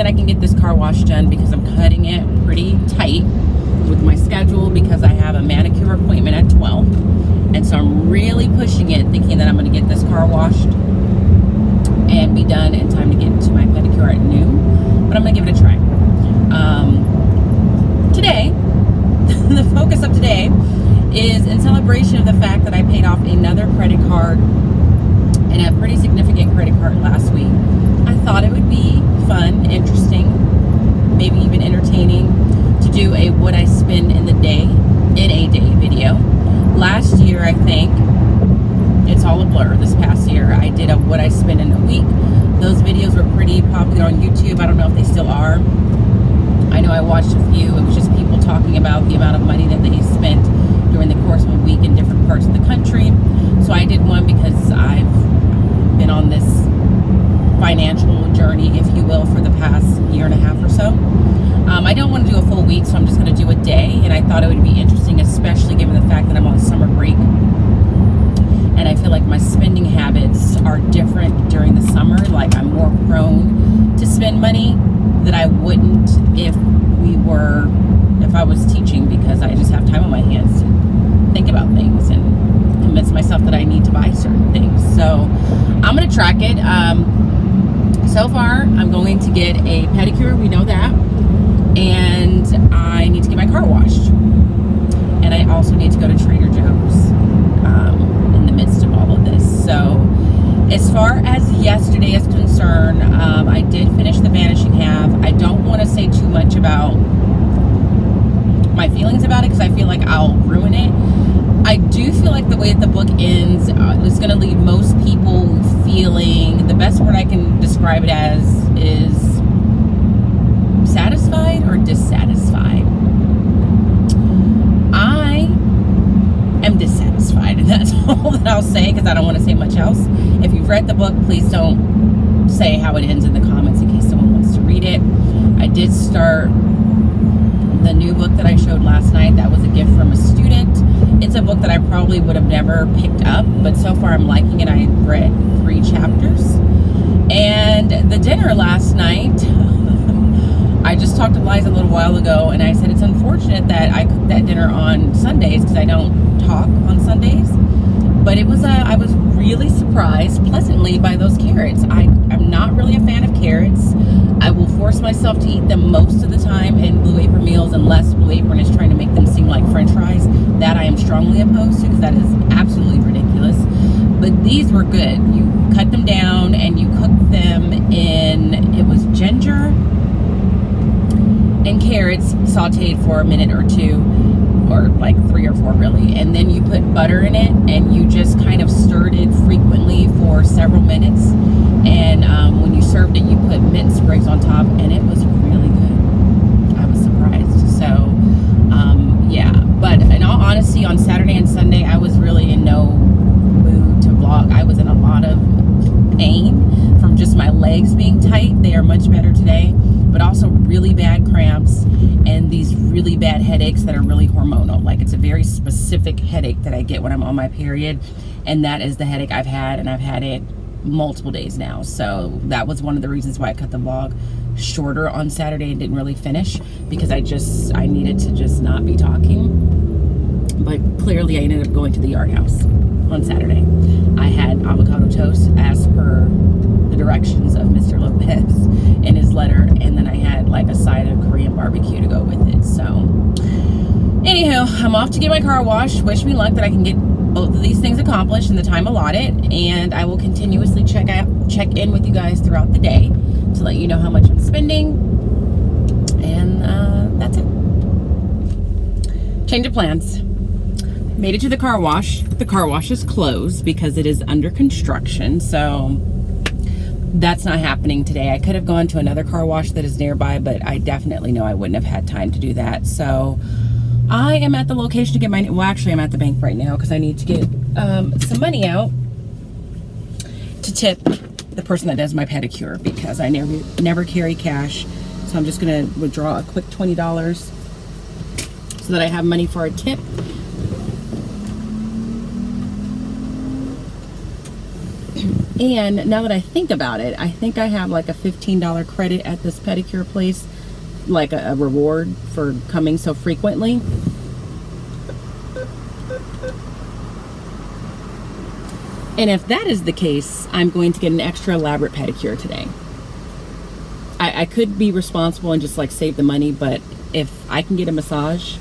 I can get this car wash done because I'm cutting it pretty tight with my schedule because I have a manicure appointment at 12. And so I'm really pushing it, thinking that I'm going to get this car washed and be done in time to get to my pedicure at noon. But I'm going to give it a try. Today, the focus of today is in celebration of the fact that I paid off another credit card, and a pretty significant credit card last week. I thought it would be fun, interesting, maybe even entertaining to do a what I spend in a day video. Last year, I think, it's all a blur. This past year, I did a what I spend in a week. Those videos were pretty popular on YouTube. I don't know if they still are. I know I watched a few. It was just people talking about the amount of money that they spent during the course of a week in different parts of the country. So I did one because I've been on this financial journey, if you will, for the past year and a half or so. I don't want to do a full week, so I'm just going to do a day. And I thought it would be interesting, especially given the fact that I'm on summer break. And I feel like my spending habits are different during the summer. Like I'm more prone to spend money that I wouldn't if I was teaching, because I just have time on my hands to think about things and convince myself that I need to buy certain things. So I'm going to track it. So far, I'm going to get a pedicure. We know that. And I need to get my car washed. And I also need to go to Trader Joe's in the midst of all of this. So as far as yesterday is concerned, I did finish The Vanishing Half. I don't want to say too much about my feelings about it because I feel like I'll ruin it. I do feel like the way that the book ends is going to leave most people feeling, the best word I can describe it as is satisfied or dissatisfied. I am dissatisfied, and that's all that I'll say because I don't want to say much else. If you've read the book, please don't say how it ends in the comments in case someone wants to read it. I did start the new book that I showed last night. That was a gift from a student. It's a book that I probably would have never picked up, but so far I'm liking it. I read 3 chapters. And the dinner last night, I just talked to Liza a little while ago, and I said it's unfortunate that I cooked that dinner on Sundays because I don't talk on Sundays. But it was I was really surprised pleasantly by those carrots. I'm not really a fan of carrots. I will force myself to eat them most of the time in Blue Apron meals unless Blue Apron is trying to make them seem like French fries. That I am strongly opposed to because that is absolutely ridiculous. But these were good. You cut them down and you cooked them in, it was ginger and carrots sauteed for a minute or 2. Or like 3 or 4 really, and then you put butter in it and you just kind of stirred it frequently for several minutes, and when you served it you put mint sprigs on top, and it was really good. I was surprised. So yeah, but in all honesty, on Saturday and Sunday I was really in no mood to vlog. I was in a lot of pain from just my legs being tight. They are much better today, but also really bad cramps and these really bad headaches that are really hormonal. Like it's a very specific headache that I get when I'm on my period, and that is the headache I've had, and I've had it multiple days now. So that was one of the reasons why I cut the vlog shorter on Saturday and didn't really finish, because I needed to just not be talking. But clearly I ended up going to the Yard House on Saturday. I had avocado toast as per the directions of Mr. Lopez in his letter, and then I had like a side of Korean barbecue to go with it. So anywho, I'm off to get my car washed. Wish me luck that I can get both of these things accomplished in the time allotted, and I will continuously check in with you guys throughout the day to let you know how much I'm spending, and that's it. Change of plans. Made it to the car wash. The car wash is closed because it is under construction, so that's not happening today. I could have gone to another car wash that is nearby, but I definitely know I wouldn't have had time to do that. So I am at the location to get my, well actually I'm at the bank right now because I need to get some money out to tip the person that does my pedicure, because I never carry cash. So I'm just gonna withdraw a quick $20 so that I have money for a tip. And now that I think about it, I think I have like a $15 credit at this pedicure place, like a reward for coming so frequently. And if that is the case, I'm going to get an extra elaborate pedicure today. I could be responsible and just like save the money, but if I can get a massage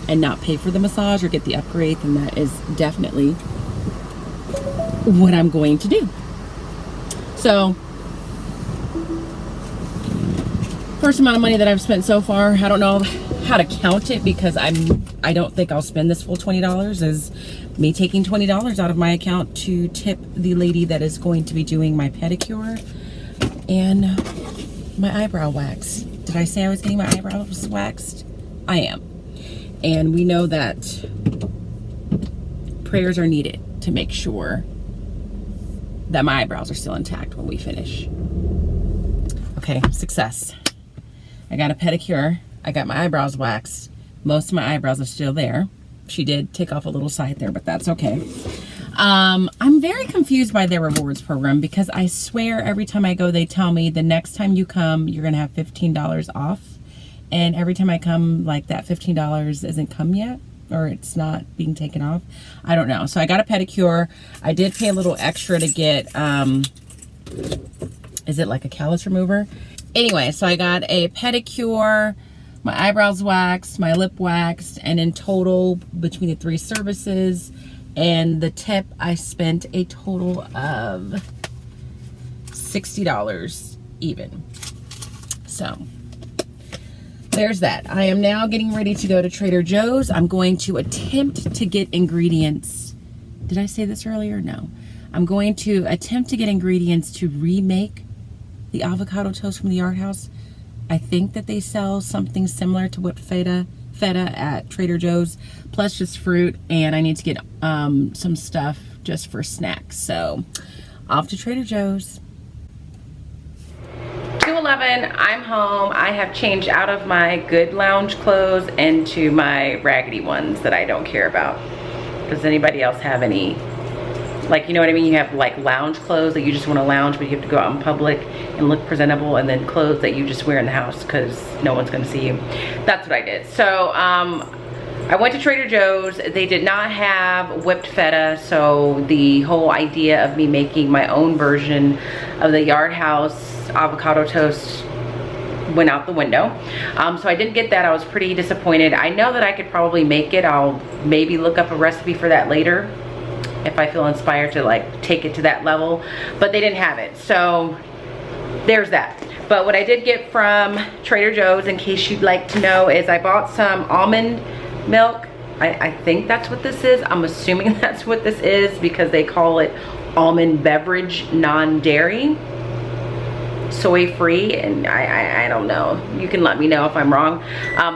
and not pay for the massage or get the upgrade, then that is definitely what I'm going to do. So, first amount of money that I've spent so far, I don't know how to count it because I don't think I'll spend this full $20, is me taking $20 out of my account to tip the lady that is going to be doing my pedicure and my eyebrow wax. Did I say I was getting my eyebrows waxed? I am. And we know that prayers are needed to make sure that my eyebrows are still intact when we finish. Okay, success. I got a pedicure. I got my eyebrows waxed. Most of my eyebrows are still there. She did take off a little side there, but that's okay. I'm very confused by their rewards program because I swear every time I go, they tell me the next time you come, you're gonna have $15 off. And every time I come, like that $15 isn't come yet, or it's not being taken off. I don't know. So I got a pedicure. I did pay a little extra to get, is it like a callus remover? Anyway, so I got a pedicure, my eyebrows waxed, my lip waxed, and in total, between the 3 services and the tip, I spent a total of $60 even. So there's that. I am now getting ready to go to Trader Joe's. I'm going to attempt to get ingredients. Did I say this earlier? No. I'm going to attempt to get ingredients to remake the avocado toast from the Yard House. I think that they sell something similar to whipped feta at Trader Joe's, plus just fruit, and I need to get some stuff just for snacks. So off to Trader Joe's. 2:11, I'm home. I have changed out of my good lounge clothes into my raggedy ones that I don't care about. Does anybody else have any, like, you know what I mean? You have like lounge clothes that you just want to lounge, but you have to go out in public and look presentable, and then clothes that you just wear in the house because no one's going to see you. That's what I did. So I went to Trader Joe's. They did not have whipped feta, so the whole idea of me making my own version of the Yard House avocado toast went out the window. So I didn't get that. I was pretty disappointed. I know that I could probably make it. I'll maybe look up a recipe for that later if I feel inspired to like take it to that level, but they didn't have it. So there's that. But what I did get from Trader Joe's, in case you'd like to know, is I bought some almond milk. I think that's what this is. I'm assuming that's what this is because they call it almond beverage, non-dairy, soy-free, and I don't know. You can let me know if I'm wrong.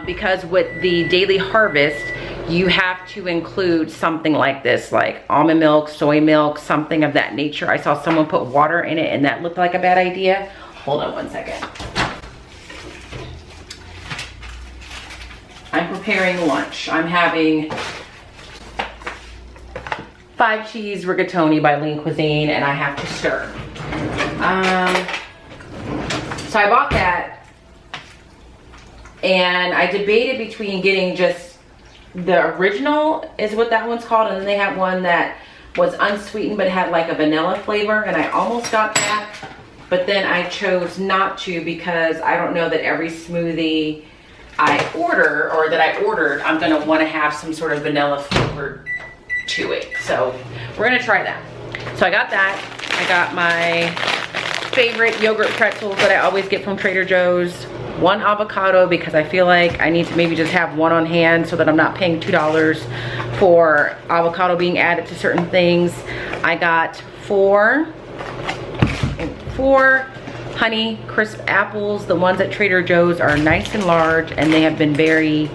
Because with the Daily Harvest, you have to include something like this, like almond milk, soy milk, something of that nature. I saw someone put water in it and that looked like a bad idea. Hold on one second. I'm preparing lunch. I'm having 5 cheese rigatoni by Lean Cuisine, and I have to stir. So I bought that, and I debated between getting just the original, is what that one's called, and then they had one that was unsweetened but had like a vanilla flavor, and I almost got that, but then I chose not to because I don't know that every smoothie I order, or that I ordered, I'm gonna wanna have some sort of vanilla flavor to it. So we're gonna try that. So I got that. I got my favorite yogurt pretzels that I always get from Trader Joe's. 1 avocado because I feel like I need to maybe just have 1 on hand so that I'm not paying $2 for avocado being added to certain things. I got 4 honey crisp apples. The ones at Trader Joe's are nice and large, and they have been very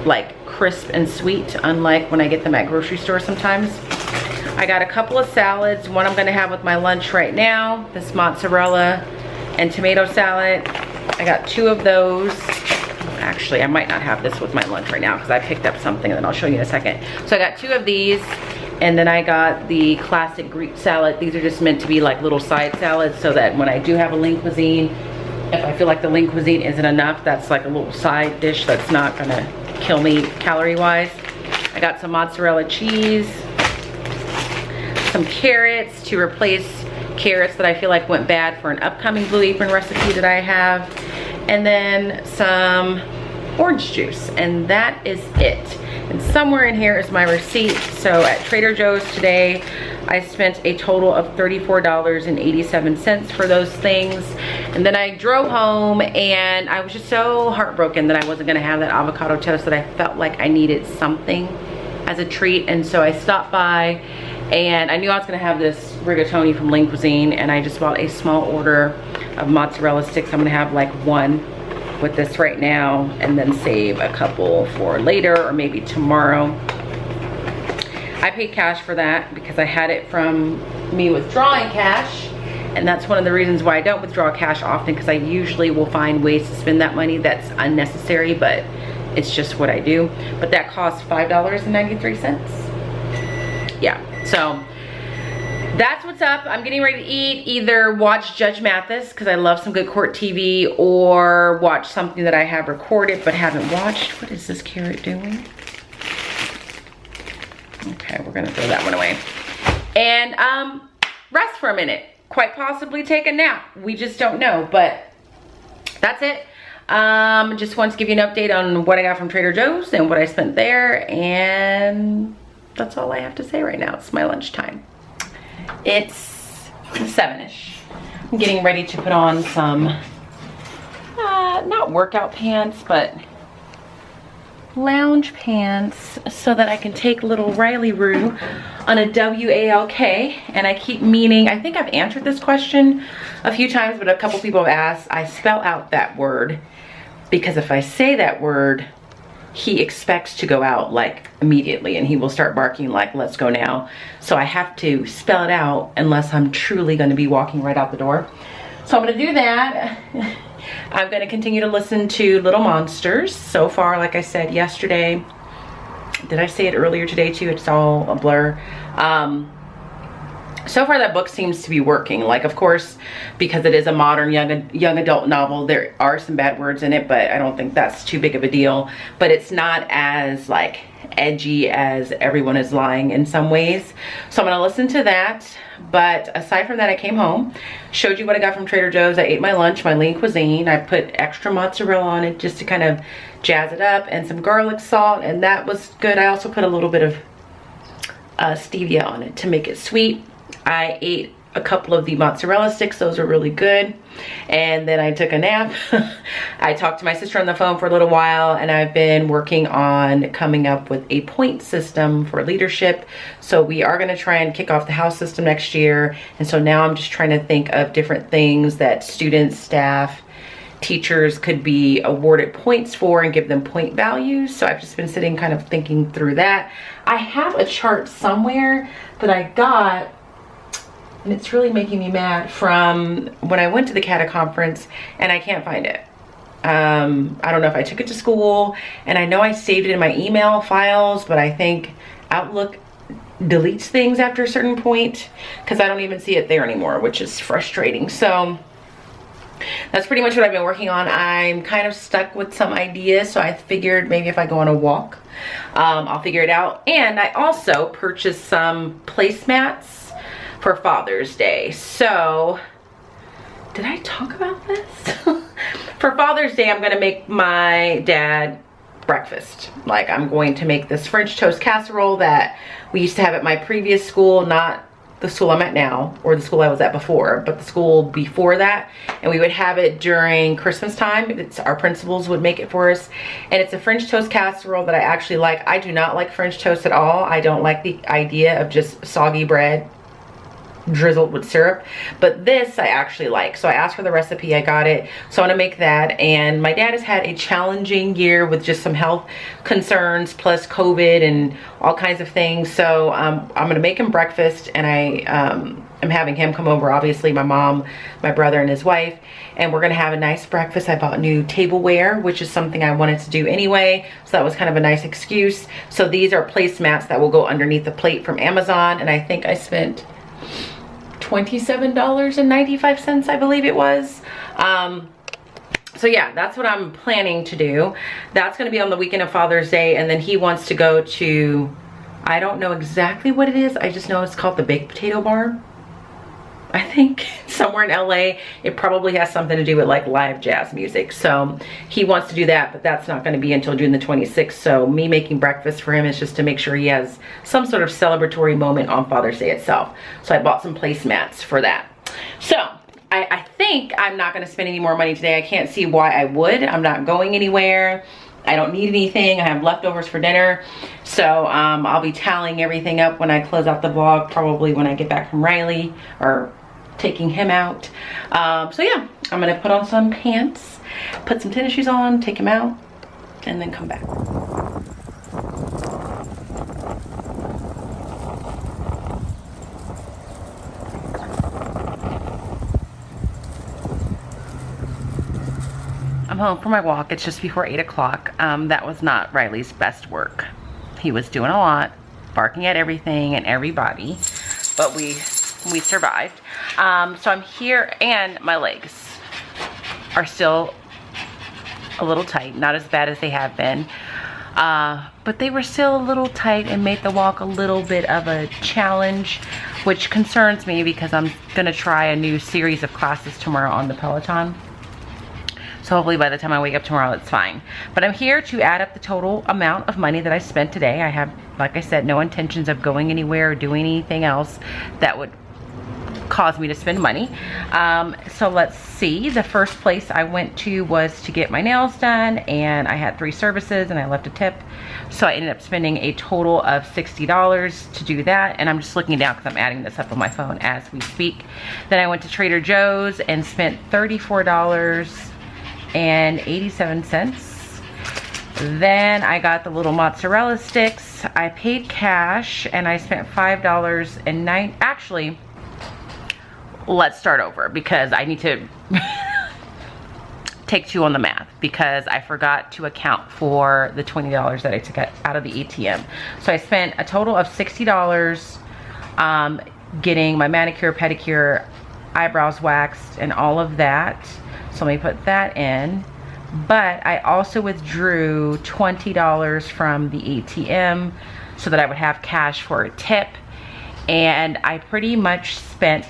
like crisp and sweet, unlike when I get them at grocery stores sometimes. I got a couple of salads. One I'm gonna have with my lunch right now, this mozzarella and tomato salad. I got 2 of those. Actually, I might not have this with my lunch right now because I picked up something that I'll show you in a second. So I got 2 of these, And then I got the classic Greek salad. These are just meant to be like little side salads so that when I do have a lean cuisine, if I feel like the lean cuisine isn't enough, that's like a little side dish that's not gonna kill me calorie-wise. I got some mozzarella cheese, some carrots to replace carrots that I feel like went bad for an upcoming Blue Apron recipe that I have, and then some orange juice, and that is it. And somewhere in here is my receipt. So at Trader Joe's today, I spent a total of $34.87 for those things. And then I drove home and I was just so heartbroken that I wasn't gonna have that avocado toast, that I felt like I needed something as a treat. And so I stopped by and I knew I was gonna have this rigatoni from Lean Cuisine, and I just bought a small order of mozzarella sticks. I'm gonna have like one with this right now and then save a couple for later or maybe tomorrow. I paid cash for that because I had it from me withdrawing cash, and that's one of the reasons why I don't withdraw cash often, because I usually will find ways to spend that money that's unnecessary, but it's just what I do. But that cost $5.93. Yeah, so that's what's up. I'm getting ready to eat, either watch Judge Mathis because I love some good court TV, or watch something that I have recorded but haven't watched. What is this carrot doing? Okay, we're gonna throw that one away. And rest for a minute. Quite possibly take a nap. We just don't know, but that's it. Just wanted to give you an update on what I got from Trader Joe's and what I spent there, and that's all I have to say right now. It's my lunchtime. It's 7-ish. I'm getting ready to put on some, not workout pants, but lounge pants so that I can take little Riley Roo on a WALK. And I keep meaning, I think I've answered this question a few times, but a couple people have asked, I spell out that word because if I say that word, he expects to go out like immediately and he will start barking like, let's go now. So I have to spell it out unless I'm truly going to be walking right out the door. So I'm going to do that. I'm going to continue to listen to Little Monsters. So far, like I said yesterday, did I say it earlier today too? It's all a blur. So far that book seems to be working. Like, of course, because it is a modern young adult novel, there are some bad words in it, but I don't think that's too big of a deal. But it's not as like edgy as everyone is lying in some ways. So I'm gonna listen to that. But aside from that, I came home, showed you what I got from Trader Joe's. I ate my lunch, my lean cuisine. I put extra mozzarella on it just to kind of jazz it up, and some garlic salt, and that was good. I also put a little bit of stevia on it to make it sweet. I ate a couple of the mozzarella sticks. Those are really good. And then I took a nap. I talked to my sister on the phone for a little while, and I've been working on coming up with a point system for leadership. So we are going to try and kick off the house system next year. And so now I'm just trying to think of different things that students, staff, teachers could be awarded points for and give them point values. So I've just been sitting kind of thinking through that. I have a chart somewhere that I got, and it's really making me mad, from when I went to the CATA conference, and I can't find it. I don't know if I took it to school, and I know I saved it in my email files, but I think Outlook deletes things after a certain point because I don't even see it there anymore, which is frustrating. So that's pretty much what I've been working on. I'm kind of stuck with some ideas, so I figured maybe if I go on a walk, I'll figure it out. And I also purchased some placemats for Father's Day. So, did I talk about this? For Father's Day, I'm gonna make my dad breakfast. Like, I'm going to make this French toast casserole that we used to have at my previous school, not the school I'm at now, or the school I was at before, but the school before that. And we would have it during Christmas time. It's our principals would make it for us. And it's a French toast casserole that I actually like. I do not like French toast at all. I don't like the idea of just soggy bread drizzled with syrup, but this I actually like. So I asked for the recipe, I got it, so I'm gonna make that. And my dad has had a challenging year with just some health concerns plus COVID and all kinds of things. So I'm gonna make him breakfast, and I'm having him come over, obviously my mom, my brother, and his wife, and we're gonna have a nice breakfast. I bought new tableware, which is something I wanted to do anyway, so that was kind of a nice excuse. So these are placemats that will go underneath the plate from Amazon, and I think I spent $27.95, I believe it was. So yeah, that's what I'm planning to do. That's gonna be on the weekend of Father's Day, and then he wants to go to, I don't know exactly what it is, I just know it's called the Baked Potato Bar. I think somewhere in LA. It probably has something to do with like live jazz music. So he wants to do that, but that's not going to be until June the 26th. So me making breakfast for him is just to make sure he has some sort of celebratory moment on Father's Day itself. So I bought some placemats for that. So I think I'm not going to spend any more money today. I can't see why I would. I'm not going anywhere. I don't need anything. I have leftovers for dinner. So I'll be tallying everything up when I close out the vlog, probably when I get back from Riley or taking him out. So yeah, I'm gonna put on some pants, put some tennis shoes on, take him out, and then come back. I'm home for my walk. It's just before 8 o'clock. That was not Riley's best work. He was doing a lot, barking at everything and everybody, but we survived. So I'm here, and my legs are still a little tight, not as bad as they have been, but they were still a little tight and made the walk a little bit of a challenge, which concerns me because I'm gonna try a new series of classes tomorrow on the Peloton. So hopefully by the time I wake up tomorrow, it's fine. But I'm here to add up the total amount of money that I spent today. I have, like I said, no intentions of going anywhere or doing anything else that would cause me to spend money. So let's see. The first place I went to was to get my nails done, and I had 3 services and I left a tip. So I ended up spending a total of $60 to do that. And I'm just looking down because I'm adding this up on my phone as we speak. Then I went to Trader Joe's and spent $34.87. Then I got the little mozzarella sticks. I paid cash and I spent $5.09. Actually, let's start over because I need to take 2 on the math because I forgot to account for the $20 that I took out of the ATM. So I spent a total of $60 getting my manicure, pedicure, eyebrows waxed, and all of that. So let me put that in. But I also withdrew $20 from the ATM so that I would have cash for a tip. And I pretty much spent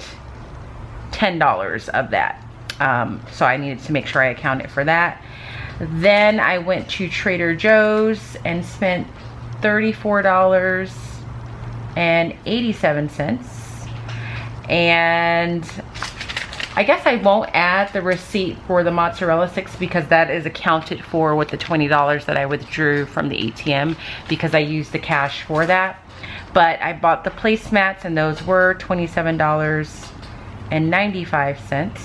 $10 of that. So I needed to make sure I accounted for that. Then I went to Trader Joe's and spent $34.87. And I guess I won't add the receipt for the mozzarella sticks because that is accounted for with the $20 that I withdrew from the ATM because I used the cash for that. But I bought the placemats and those were $27.95.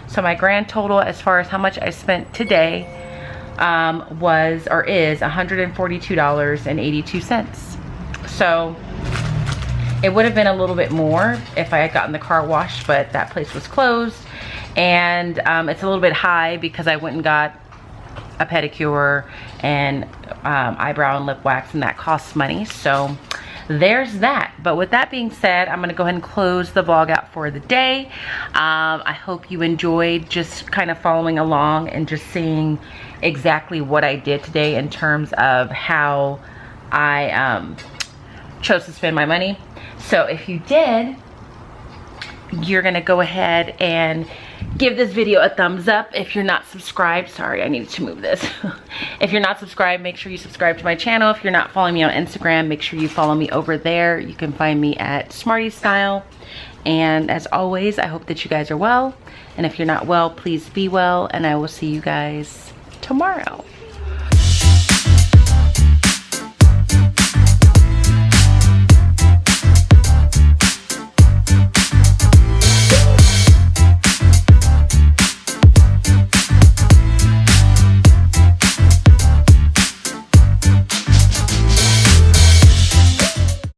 So my grand total as far as how much I spent today was or is $142.82. So it would have been a little bit more if I had gotten the car washed, but that place was closed. And it's a little bit high because I went and got a pedicure and eyebrow and lip wax, and that costs money. So there's that. But with that being said, I'm gonna go ahead and close the vlog out for the day. I hope you enjoyed just kind of following along and just seeing exactly what I did today in terms of how I chose to spend my money. So if you did, you're gonna go ahead and give this video a thumbs up. If you're not subscribed, sorry, I needed to move this. If you're not subscribed, make sure you subscribe to my channel. If you're not following me on Instagram, make sure you follow me over there. You can find me at Smarty Style. And as always, I hope that you guys are well. And if you're not well, please be well. And I will see you guys tomorrow.